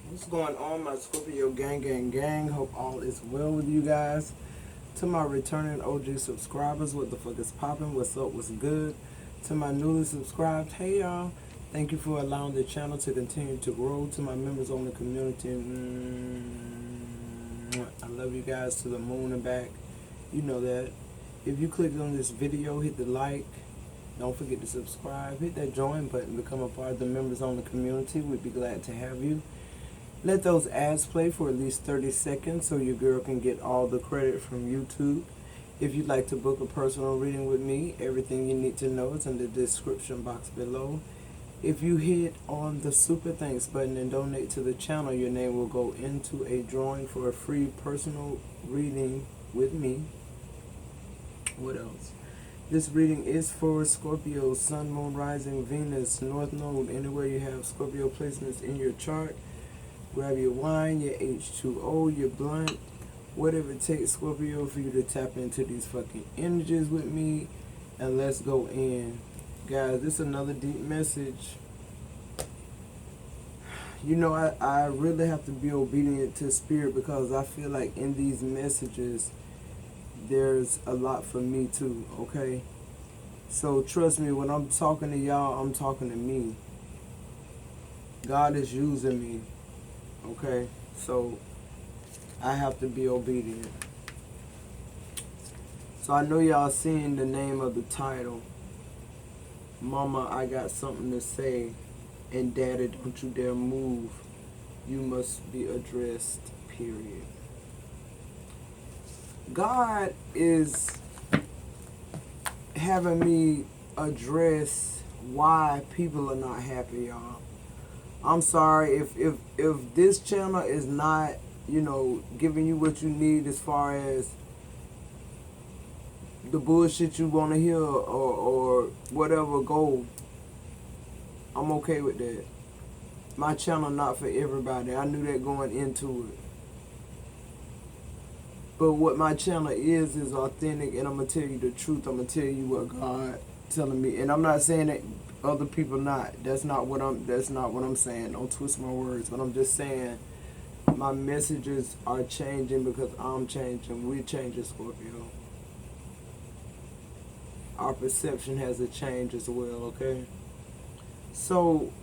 What's going on, my Scorpio gang? Hope all is well with you guys. To my returning OG subscribers, what the fuck is poppin'? What's up? What's good? To my newly subscribed, hey y'all. Thank you for allowing the channel to continue to grow. To my members on the community, I love you guys to the moon and back. You know that. If you clicked on this video, hit the like. Don't forget to subscribe. Hit that join button. Become a part of the members on the community. We'd be glad to have you. Let those ads play for at least 30 seconds so your girl can get all the credit from YouTube. If you'd like to book a personal reading with me, everything you need to know is in the description box below. If you hit on the super thanks button and donate to the channel, your name will go into a drawing for a free personal reading with me. What else? This reading is for Scorpio, Sun, Moon, Rising, Venus, North Node, anywhere you have Scorpio placements in your chart. Grab your wine, your H2O, your blunt, whatever it takes, Scorpio, for you to tap into these fucking energies with me. And let's go in. Guys, this is another deep message. You know, I really have to be obedient to spirit because I feel like in these messages, there's a lot for me too, okay? So trust me, when I'm talking to y'all, I'm talking to me. God is using me. Okay, so I have to be obedient. So I know y'all seeing the name of the title. Mama, I got something to say. And Daddy, don't you dare move. You must be addressed, period. God is having me address why people are not happy, y'all. I'm sorry if this channel is not, you know, giving you what you need as far as the bullshit you want to hear or whatever go. I'm okay with that. My channel not for everybody. I knew that going into it. But what my channel is authentic, and I'm gonna tell you the truth. I'm gonna tell you what God telling me, and I'm not saying that other people not. That's not what I'm saying. Don't twist my words. But I'm just saying my messages are changing because I'm changing. We're changing, Scorpio. Our perception has to change as well, okay? So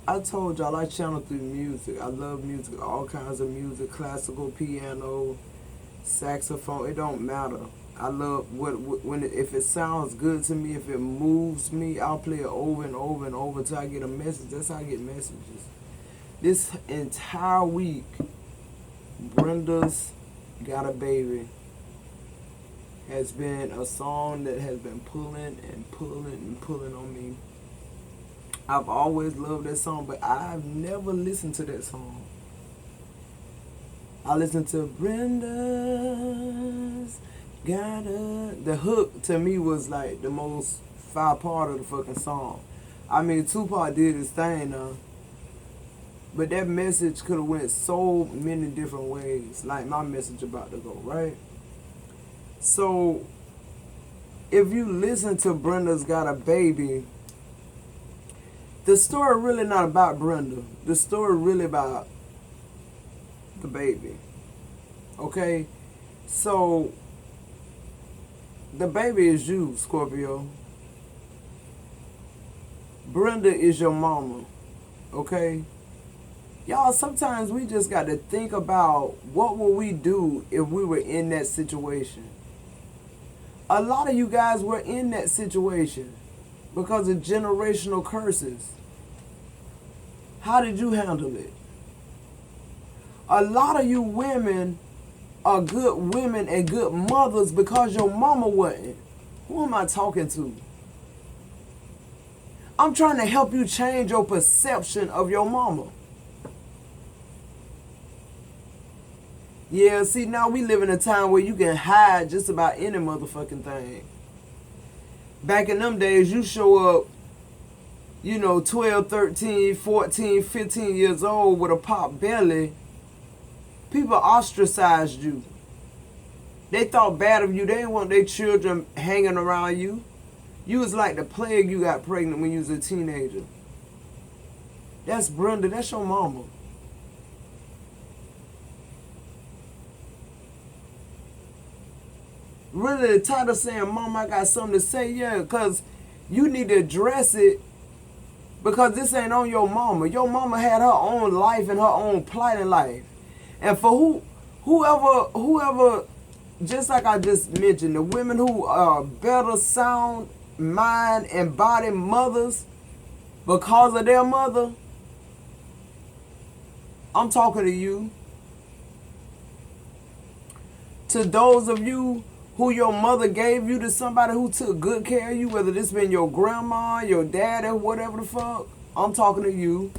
I told y'all I channel through music. I love music, all kinds of music, classical, piano, saxophone. It don't matter. I love if it sounds good to me, if it moves me, I'll play it over and over and over until I get a message. That's how I get messages. This entire week, Brenda's Got a Baby has been a song that has been pulling and pulling and pulling on me. I've always loved that song, but I've never listened to that song. I listened to Brenda's The hook to me was like the most fire part of the fucking song. I mean, Tupac did his thing now, but that message could have went so many different ways. Like my message about to go, right? So, if you listen to Brenda's Got a Baby, the story really not about Brenda. The story really about the baby. Okay? So, the baby is you, Scorpio. Brenda is your mama. Okay? Y'all, sometimes we just got to think about what would we do if we were in that situation. A lot of you guys were in that situation because of generational curses. How did you handle it? A lot of you women are good women and good mothers because your mama wasn't. Who am I talking to? I'm trying to help you change your perception of your mama. Yeah, see, now we live in a time where you can hide just about any motherfucking thing. Back in them days, you show up, you know, 12, 13, 14, 15 years old with a pop belly, people ostracized you. They thought bad of you. They didn't want their children hanging around you. You was like the plague you got pregnant when you was a teenager. That's Brenda. That's your mama. Really, the title saying, Mama, I got something to say, yeah, because you need to address it because this ain't on your mama. Your mama had her own life and her own plight in life. And for whoever, just like I just mentioned, the women who are better sound, mind, and body mothers because of their mother, I'm talking to you. To those of you who your mother gave you to somebody who took good care of you, whether this been your grandma, your dad, or whatever the fuck, I'm talking to you.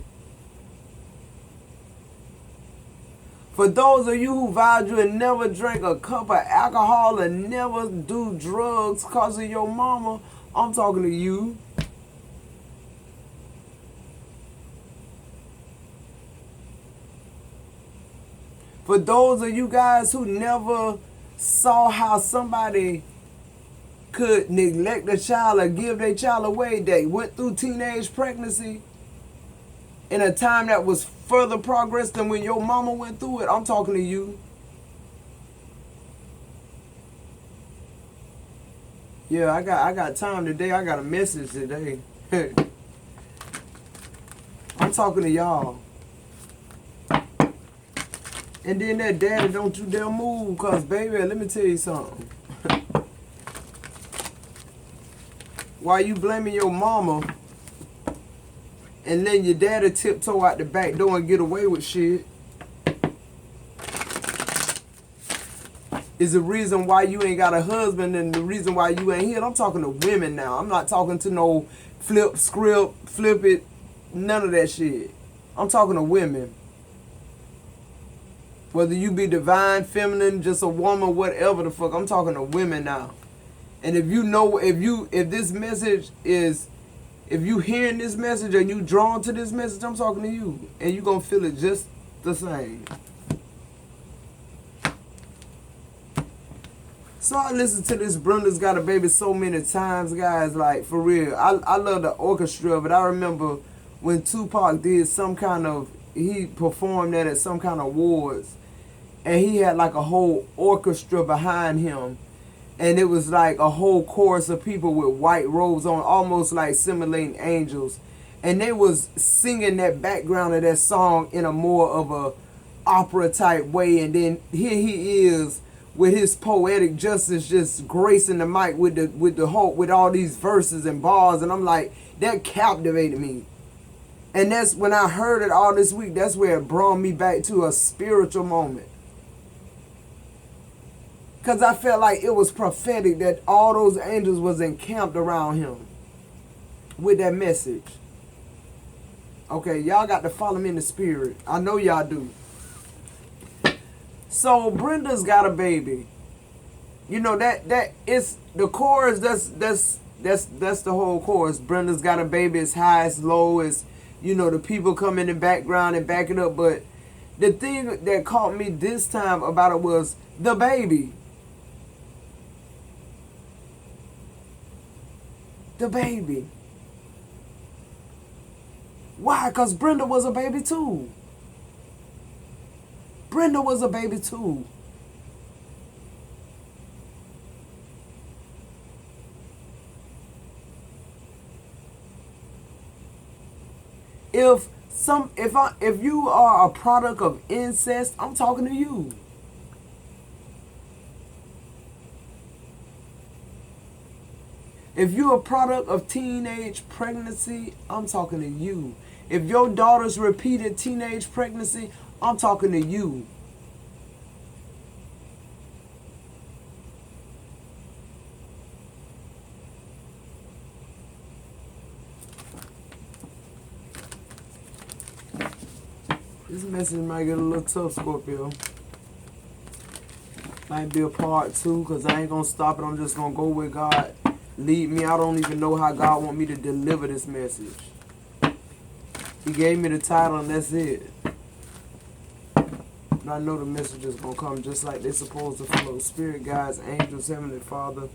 For those of you who vowed you would never drink a cup of alcohol and never do drugs because of your mama, I'm talking to you. For those of you guys who never saw how somebody could neglect a child or give their child away, they went through teenage pregnancy in a time that was further progress than when your mama went through it, I'm talking to you. Yeah, I got time today. I got a message today. I'm talking to y'all. And then that daddy, don't you dare move, cause baby, let me tell you something. While you blaming your mama and letting your daddy tiptoe out the back door and get away with shit, is the reason why you ain't got a husband and the reason why you ain't here. I'm talking to women now. I'm not talking to no flip script, flip it, none of that shit. I'm talking to women. Whether you be divine, feminine, just a woman, whatever the fuck, I'm talking to women now. And if you know, if this message is, if you hearing this message and you drawn to this message, I'm talking to you. And you gonna feel it just the same. So I listened to this Brenda's Got a Baby so many times, guys, like, for real. I love the orchestra, but I remember when Tupac did some kind of, he performed that at some kind of awards. And he had like a whole orchestra behind him. And it was like a whole chorus of people with white robes on, almost like simulating angels. And they was singing that background of that song in a more of a opera type way. And then here he is with his poetic justice just gracing the mic with all these verses and bars. And I'm like, that captivated me. And that's when I heard it all this week, that's where it brought me back to a spiritual moment. Because I felt like it was prophetic that all those angels was encamped around him with that message. Okay, y'all got to follow me in the spirit. I know y'all do. So Brenda's Got a Baby. You know, that is the chorus, that's the whole chorus. Brenda's Got a Baby, it's high, it's low, it's, you know, the people come in the background and back it up. But the thing that caught me this time about it was the baby. The baby. Why? Because Brenda was a baby too. Brenda was a baby too. If you are a product of incest, I'm talking to you. If you're a product of teenage pregnancy, I'm talking to you. If your daughter's repeated teenage pregnancy, I'm talking to you. This message might get a little tough, Scorpio. Might be a part 2, because I ain't going to stop it. I'm just going to go with God. Lead me. I don't even know how God want me to deliver this message. He gave me the title and that's it. But I know the message is going to come just like they're supposed to flow. Spirit guides, angels, Heavenly Father,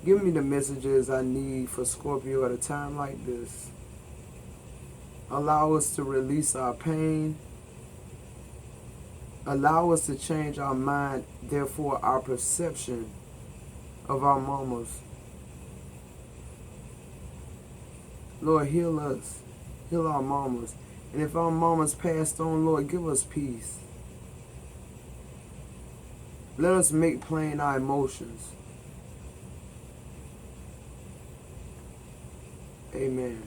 give me the messages I need for Scorpio at a time like this. Allow us to release our pain. Allow us to change our mind, therefore our perception of our mamas. Lord, heal us. Heal our mamas. And if our mamas passed on, Lord, give us peace. Let us make plain our emotions. Amen.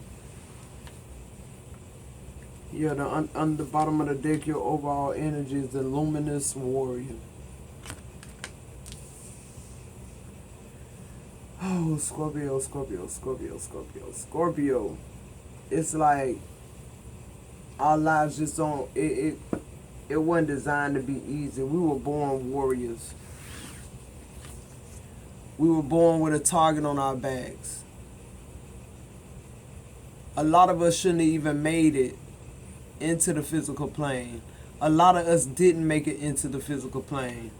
Yeah, on the bottom of the deck, your overall energy is the luminous warrior. Oh, Scorpio, Scorpio, Scorpio, Scorpio, Scorpio. It's like our lives just don't, it wasn't designed to be easy. We were born warriors. We were born with a target on our backs. A lot of us shouldn't have even made it into the physical plane. A lot of us didn't make it into the physical plane.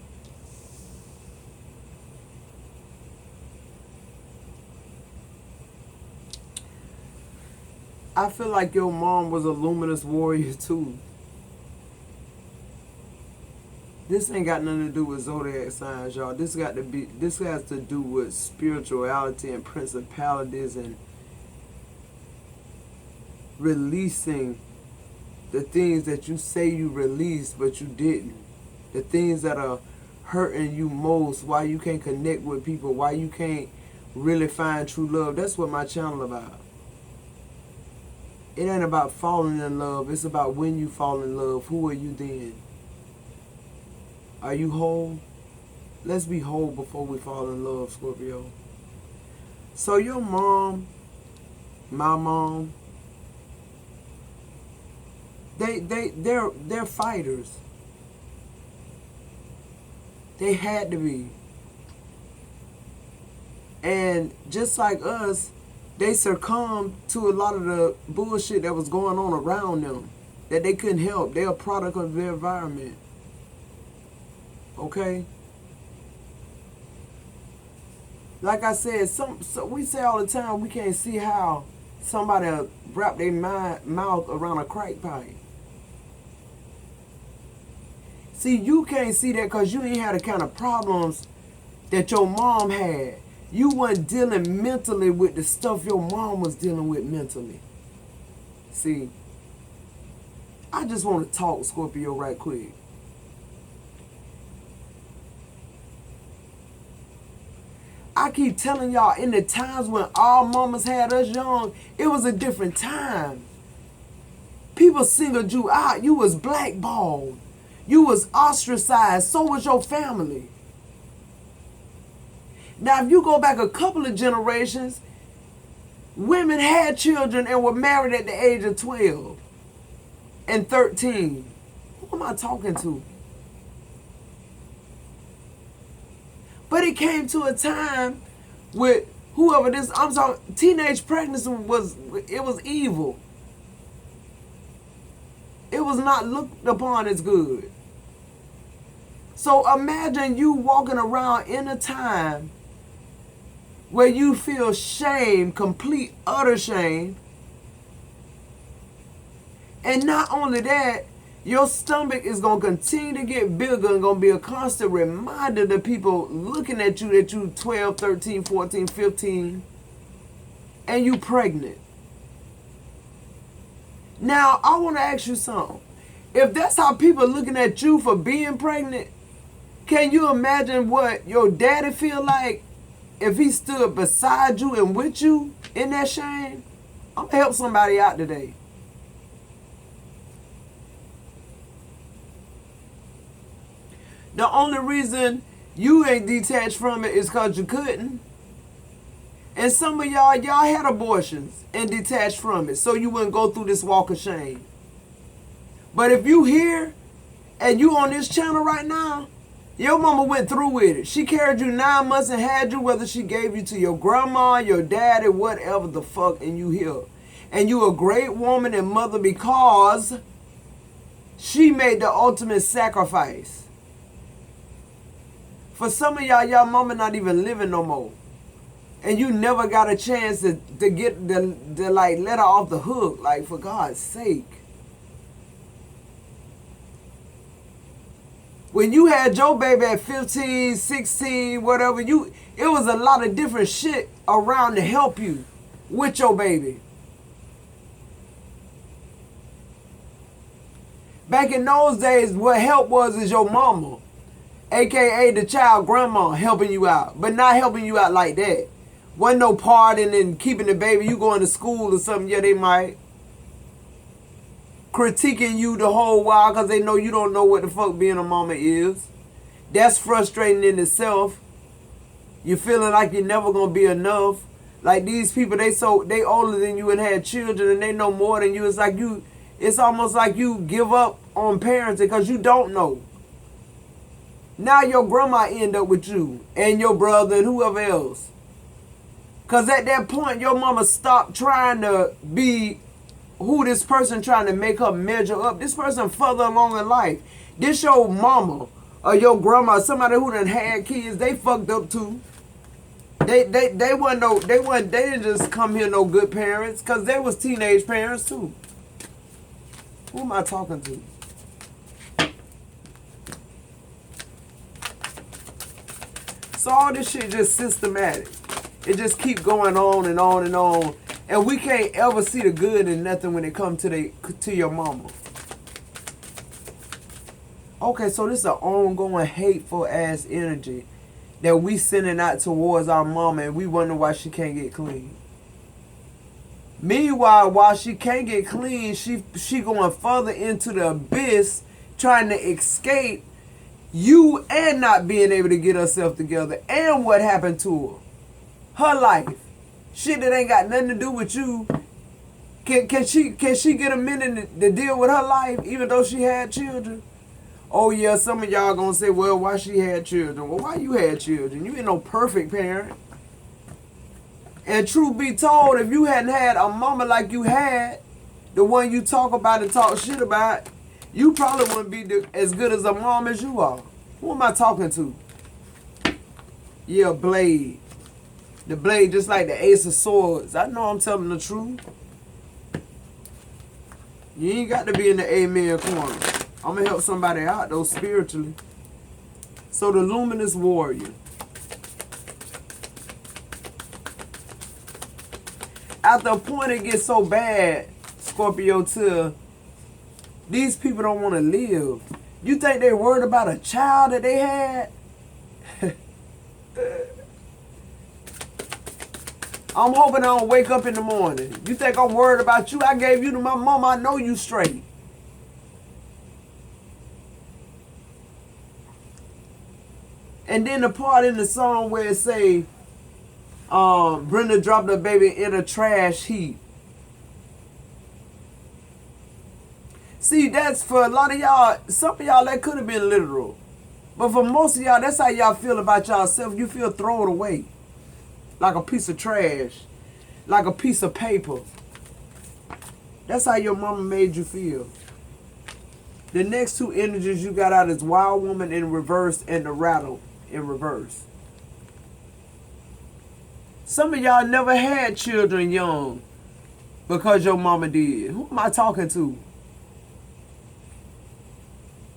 I feel like your mom was a luminous warrior too. This ain't got nothing to do with zodiac signs, y'all. This has to do with spirituality and principalities and releasing the things that you say you released but you didn't. The things that are hurting you most, why you can't connect with people, why you can't really find true love. That's what my channel about. It ain't about falling in love. It's about when you fall in love, who are you then? Are you whole? Let's be whole before we fall in love, Scorpio. So your mom, my mom, they're fighters. They had to be. And just like us, they succumbed to a lot of the bullshit that was going on around them that they couldn't help. They're a product of their environment. Okay? Like I said, so we say all the time we can't see how somebody wrap their mouth around a crack pipe. See, you can't see that because you ain't had the kind of problems that your mom had. You weren't dealing mentally with the stuff your mom was dealing with mentally. See, I just want to talk, Scorpio, right quick. I keep telling y'all, in the times when our mamas had us young, it was a different time. People singled you out. You was blackballed. You was ostracized. So was your family. Now, if you go back a couple of generations, women had children and were married at the age of 12 and 13. Who am I talking to? But it came to a time with whoever this, I'm talking, teenage pregnancy was evil. It was not looked upon as good. So imagine you walking around in a time where you feel shame, complete, utter shame. And not only that, your stomach is going to continue to get bigger and going to be a constant reminder to people looking at you that you 12, 13, 14, 15, and you pregnant. Now, I want to ask you something. If that's how people are looking at you for being pregnant, can you imagine what your daddy feel like if he stood beside you and with you in that shame? I'm going to help somebody out today. The only reason you ain't detached from it is because you couldn't. And some of y'all had abortions and detached from it so you wouldn't go through this walk of shame. But if you here and you on this channel right now, your mama went through with it. She carried you 9 months and had you, whether she gave you to your grandma, your daddy, whatever the fuck, and you here. And you a great woman and mother because she made the ultimate sacrifice. For some of y'all mama not even living no more. And you never got a chance to get the like let her off the hook, like, for God's sake. When you had your baby at 15, 16, whatever, it was a lot of different shit around to help you with your baby. Back in those days, what help was is your mama, aka the child grandma, helping you out, but not helping you out like that. Wasn't no partying and keeping the baby. You going to school or something, yeah, they might. Critiquing you the whole while because they know you don't know what the fuck being a mama is. That's frustrating in itself. You feeling like you're never gonna be enough. Like these people, they older than you and had children and they know more than you. It's almost like you give up on parenting because you don't know. Now your grandma end up with you and your brother and whoever else. Because at that point, your mama stopped trying to be who this person trying to make her measure up. This person further along in life. This your mama or your grandma, somebody who done had kids, they fucked up too. They didn't just come here no good parents, because they was teenage parents too. Who am I talking to? So all this shit just systematic. It just keep going on and on and on. And we can't ever see the good in nothing when it comes to your mama. Okay, so this is an ongoing hateful ass energy that we sending out towards our mama, and we wonder why she can't get clean. Meanwhile, while she can't get clean, she going further into the abyss, trying to escape you and not being able to get herself together. And what happened to her life. Shit that ain't got nothing to do with you. Can she get a minute to deal with her life even though she had children? Oh yeah, some of y'all gonna say, well, why she had children? Well, why you had children? You ain't no perfect parent. And truth be told, if you hadn't had a mama like you had, the one you talk about and talk shit about, you probably wouldn't be as good as a mom as you are. Who am I talking to? Yeah, Blade. The Blade, just like the Ace of Swords. I know I'm telling the truth. You ain't got to be in the amen corner. I'm going to help somebody out, though, spiritually. So the Luminous Warrior. After a point, it gets so bad, Scorpio, to these people don't want to live. You think they worried about a child that they had? I'm hoping I don't wake up in the morning. You think I'm worried about you? I gave you to my mama. I know you straight. And then the part in the song where it say, Brenda dropped her baby in a trash heap. See, that's for a lot of y'all. Some of y'all, that could have been literal. But for most of y'all, that's how y'all feel about yourself. You feel thrown away. Like a piece of trash. Like a piece of paper. That's how your mama made you feel. The next two energies you got out is Wild Woman in reverse and the Rattle in reverse. Some of y'all never had children young because your mama did. Who am I talking to?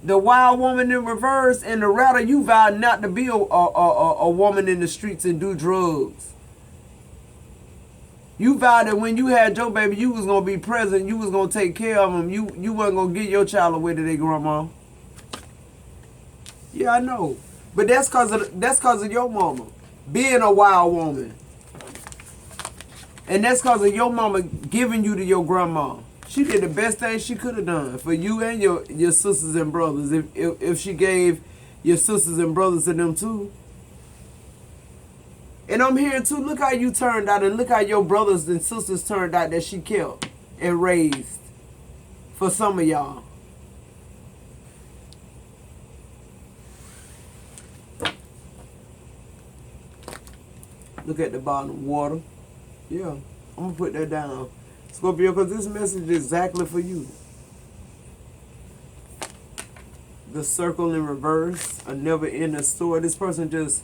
The Wild Woman in reverse and the Rattle, you vowed not to be a woman in the streets and do drugs. You vowed that when you had your baby, you was going to be present. You was going to take care of them. You wasn't going to get your child away to their grandma. Yeah, I know. But that's cause of your mama being a wild woman. And that's cause of your mama giving you to your grandma. She did the best thing she could have done for you and your sisters and brothers. If she gave your sisters and brothers to them too. And I'm here too. Look how you turned out, and look how your brothers and sisters turned out that she kept and raised for some of y'all. Look at the bottom, water. Yeah, I'm going to put that down. Scorpio, because this message is exactly for you. The circle in reverse, a never-ending story. This person just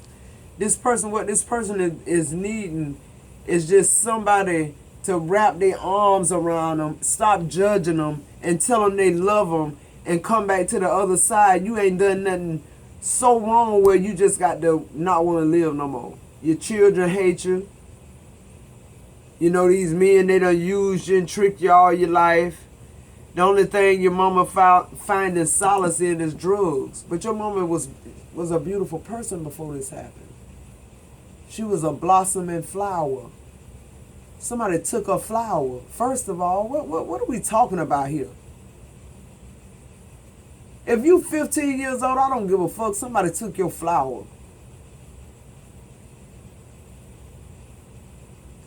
what this person is needing is just somebody to wrap their arms around them, stop judging them, and tell them they love them, and come back to the other side. You ain't done nothing so wrong where you just got to not want to live no more. Your children hate you. You know, these men, they done used you and tricked you all your life. The only thing your mama finding solace in is drugs. But your mama was a beautiful person before this happened. She was a blossoming flower. Somebody took her flower. First of all, what are we talking about here? If you 15 years old, I don't give a fuck. Somebody took your flower.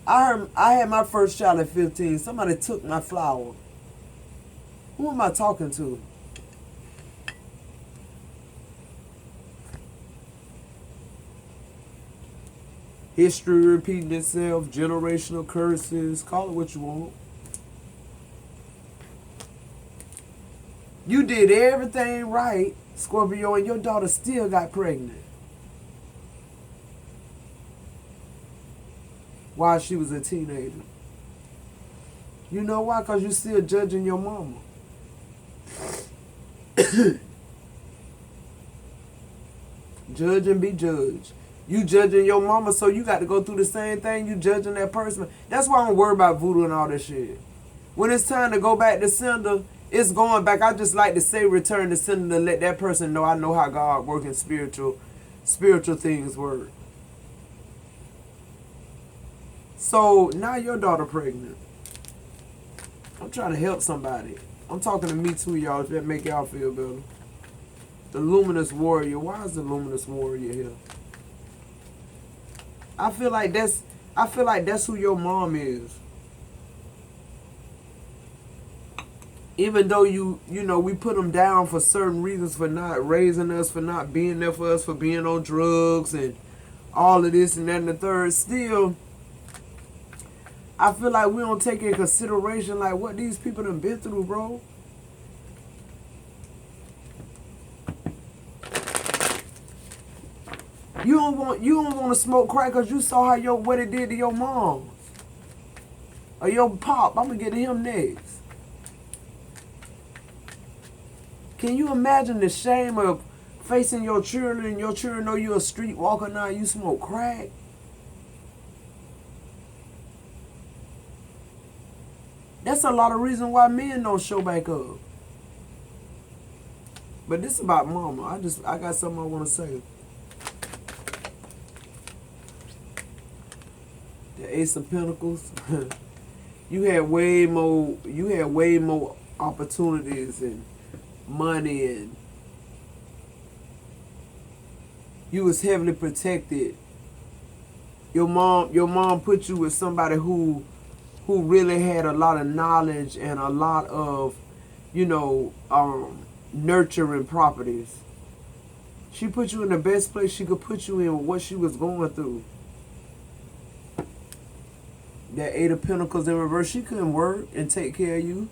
I had my first child at 15. Somebody took my flower. Who am I talking to? History repeating itself, generational curses, call it what you want. You did everything right, Scorpio, and your daughter still got pregnant. While she was a teenager. You know why? Because you still judging your mama. Judge and be judged. You judging your mama, so you got to go through the same thing. You judging that person. That's why I don't worry about voodoo and all that shit. When it's time to go back to sender, it's going back. I just like to say return to sender to let that person know I know how God works and spiritual things work. So now your daughter pregnant. I'm trying to help somebody. I'm talking to me too, y'all, if that make y'all feel better. The luminous warrior. Why is the luminous warrior here? I feel like that's who your mom is. Even though you know we put them down for certain reasons, for not raising us, for not being there for us, for being on drugs and all of this and that and the third, still I feel like we don't take in consideration like what these people done been through, bro. You don't want to smoke crack because you saw what it did to your mom or your pop. I'm gonna get to him next. Can you imagine the shame of facing your children and your children know you're a streetwalker now and you smoke crack? That's a lot of reason why men don't show back up. But this is about mama. I got something I want to say. The Ace of Pentacles. you had way more opportunities and money, and you was heavily protected. Your mom put you with somebody who really had a lot of knowledge and a lot of, nurturing properties. She put you in the best place she could put you in with what she was going through. That Eight of Pentacles in reverse, she couldn't work and take care of you.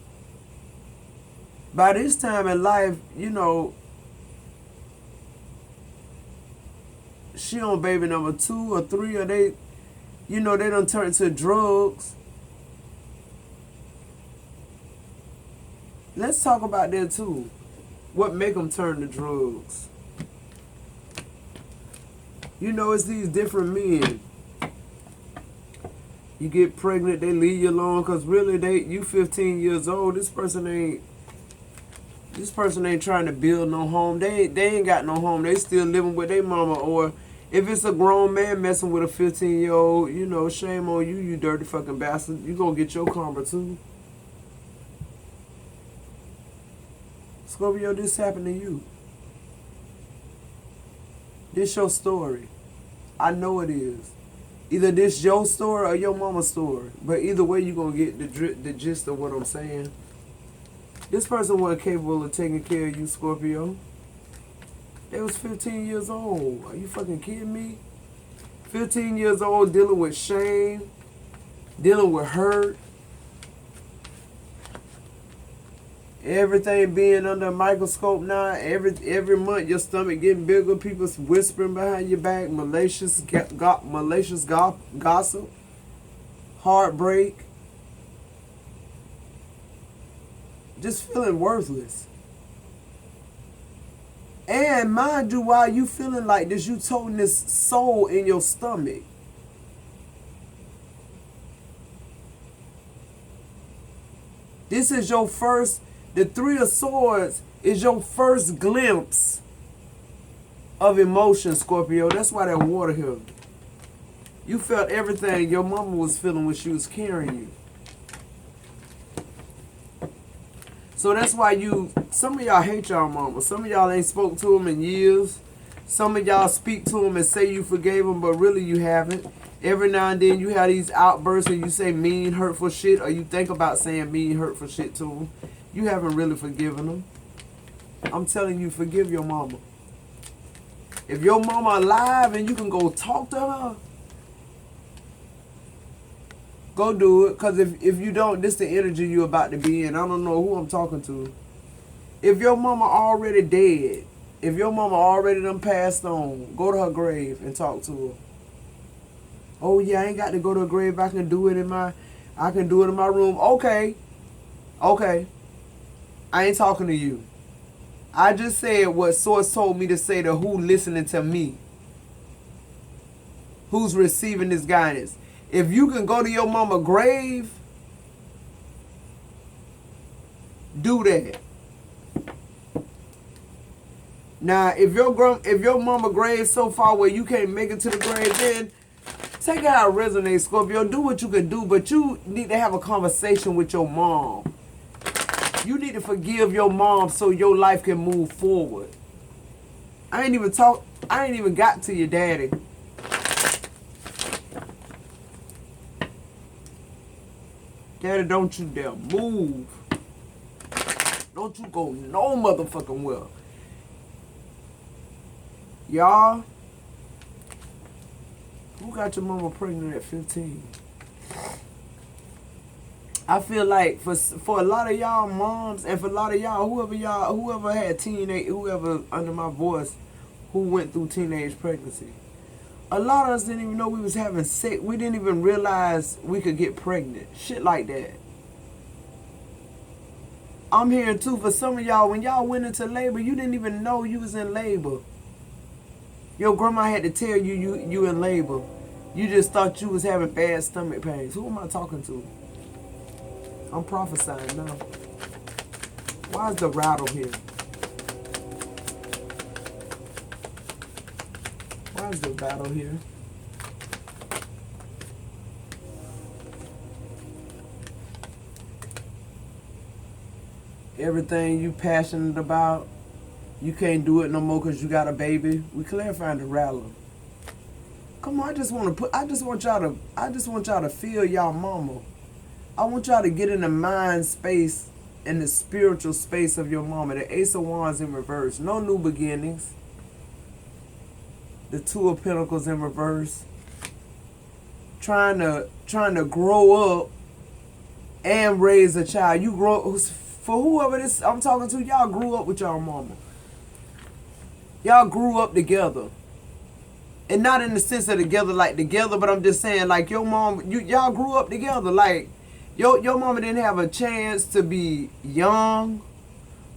By this time in life, she on baby number 2 or 3, or they done turned to drugs. Let's talk about that too. What make them turn to drugs? It's these different men. You get pregnant, they leave you alone because really you 15 years old. This person ain't trying to build no home. They ain't got no home. They still living with their mama. Or if it's a grown man messing with a 15-year-old, shame on you, you dirty fucking bastard. You gonna get your karma too. Scorpio, this happened to you. This your story. I know it is. Either this your story or your mama's story. But either way, you going to get the gist of what I'm saying. This person wasn't capable of taking care of you, Scorpio. They was 15 years old. Are you fucking kidding me? 15 years old, dealing with shame, dealing with hurt. Everything being under a microscope now. Every month your stomach getting bigger. People whispering behind your back. Malicious gossip. Heartbreak. Just feeling worthless. And mind you, while you feeling like this, you toting this soul in your stomach. This is your first, the Three of Swords is your first glimpse of emotion, Scorpio. That's why that water here. You felt everything your mama was feeling when she was carrying you. So that's why some of y'all hate y'all mama. Some of y'all ain't spoke to them in years. Some of y'all speak to them and say you forgave them, but really you haven't. Every now and then you have these outbursts and you say mean, hurtful shit, or you think about saying mean, hurtful shit to them. You haven't really forgiven them. I'm telling you, forgive your mama. If your mama alive and you can go talk to her, go do it. Because if you don't, this the energy you about to be in. I don't know who I'm talking to. If your mama already dead, if your mama already done passed on, go to her grave and talk to her. Oh yeah, I ain't got to go to a grave. I can do it in my room. Okay. I ain't talking to you. I just said what Source told me to say to who listening to me. Who's receiving this guidance. If you can go to your mama grave, do that. Now, if your mama grave so far where you can't make it to the grave, then take it how it resonates, Scorpio. Do what you can do, but you need to have a conversation with your mom. You need to forgive your mom so your life can move forward. I ain't even got to your daddy. Daddy, don't you dare move. Don't you go no motherfucking well. Y'all, who got your mama pregnant at 15? I feel like for a lot of y'all moms and for a lot of y'all, whoever had teenage, whoever under my voice who went through teenage pregnancy, a lot of us didn't even know we was having sex. We didn't even realize we could get pregnant. Shit like that. I'm hearing too, for some of y'all, when y'all went into labor, you didn't even know you was in labor. Your grandma had to tell you in labor. You just thought you was having bad stomach pains. Who am I talking to? I'm prophesying now. Why is the rattle here? Why is the battle here? Everything you passionate about, you can't do it no more because you got a baby. We clarifying the rattler. Come on, I just want y'all to feel y'all mama. I want y'all to get in the mind space and the spiritual space of your mama. The Ace of Wands in reverse. No new beginnings. The Two of Pentacles in reverse. Trying to grow up and raise a child. You grow, for whoever this I'm talking to, y'all grew up with y'all mama. Y'all grew up together. And not in the sense of together like together, but I'm just saying like your mom, y'all grew up together. Like your mama didn't have a chance to be young,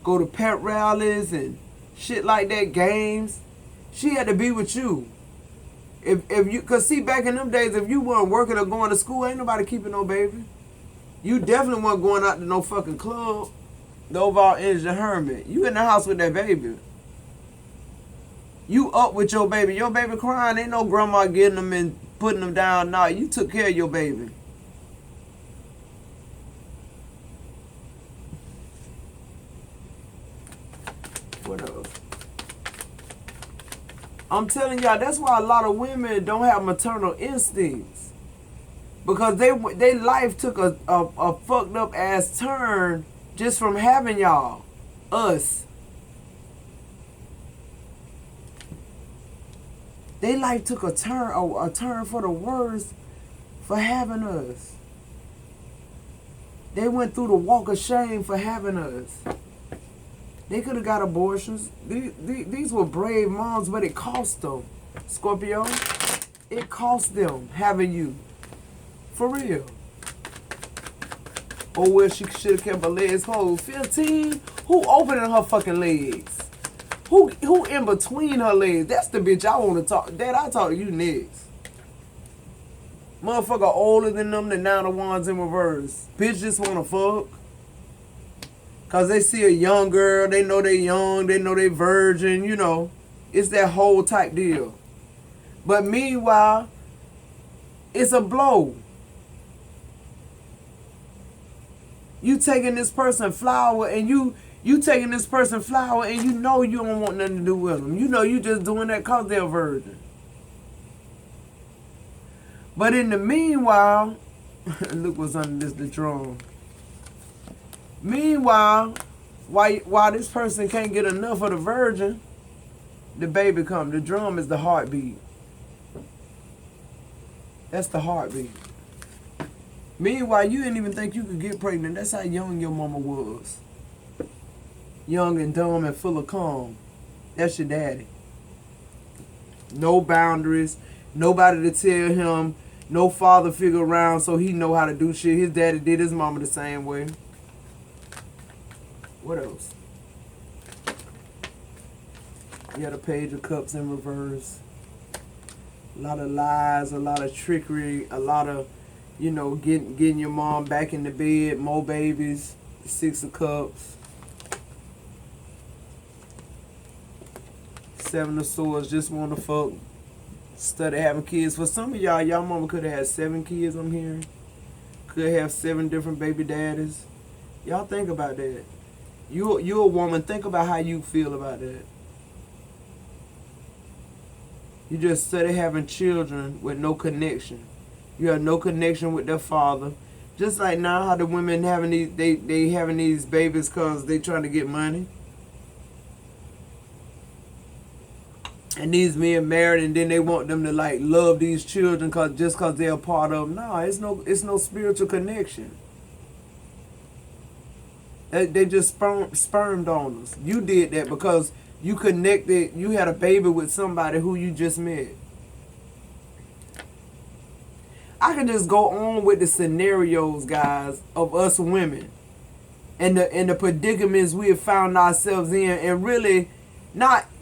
go to pep rallies and shit like that, games. She had to be with you. If you, cause see back in them days, if you weren't working or going to school, ain't nobody keeping no baby. You definitely weren't going out to no fucking club. The overall energy hermit. You in the house with that baby. You up with your baby. Your baby crying. Ain't no grandma getting them and putting them down. Nah, you took care of your baby. What else? I'm telling y'all, that's why a lot of women don't have maternal instincts. Because they life took a fucked up ass turn just from having y'all. Us. They life took a turn for the worse for having us. They went through the walk of shame for having us. They could have got abortions. These were brave moms, but it cost them. Scorpio, it cost them having you. For real. Oh, well, she should have kept her legs closed. 15? Who opening her fucking legs? Who in between her legs? That's the bitch I want to talk. Dad, I'll talk to you next. Motherfucker older than them, the now the ones in reverse. Bitch just want to fuck. Because they see a young girl, they know they young, they know they virgin, you know. It's that whole type deal. But meanwhile, it's a blow. You taking this person flower and you taking this person flower and you know you don't want nothing to do with them. You know you just doing that because they're a virgin. But in the meanwhile, look what's under the drum. Meanwhile, while this person can't get enough of the virgin, the baby come. The drum is the heartbeat. That's the heartbeat. Meanwhile, you didn't even think you could get pregnant. That's how young your mama was. Young and dumb and full of calm. That's your daddy. No boundaries. Nobody to tell him. No father figure around so he know how to do shit. His daddy did his mama the same way. What else? You got a page of cups in reverse. A lot of lies, a lot of trickery, a lot of, you know, getting your mom back in the bed, more babies, 6 of cups. 7 of swords, just want to fuck. Instead of having kids. For some of y'all mama could have had 7 kids, I'm hearing. Could have 7 different baby daddies. Y'all think about that. You a woman, think about how you feel about that. You just started having children with no connection. You have no connection with their father. Just like now how the women having these they having these babies cause they trying to get money. And these men married and then they want them to like love these children just cause they're a part of them. No, it's no spiritual connection. They just sperm donors. You did that because you connected, you had a baby with somebody who you just met. I can just go on with the scenarios, guys, of us women and the predicaments we have found ourselves in, and really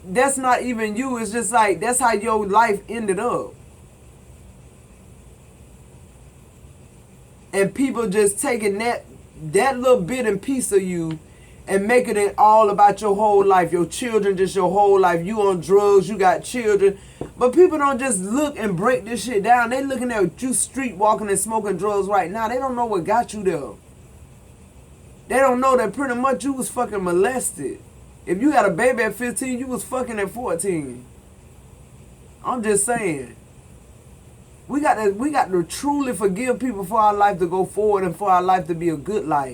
that's not even you. It's just like that's how your life ended up. And people just taking that little bit and piece of you and making it all about your whole life. Your children, just your whole life. You on drugs, you got children. But people don't just look and break this shit down. They looking at you street walking and smoking drugs right now. They don't know what got you there. They don't know that pretty much you was fucking molested. If you had a baby at 15, you was fucking at 14. I'm just saying. We got to truly forgive people for our life to go forward and for our life to be a good life.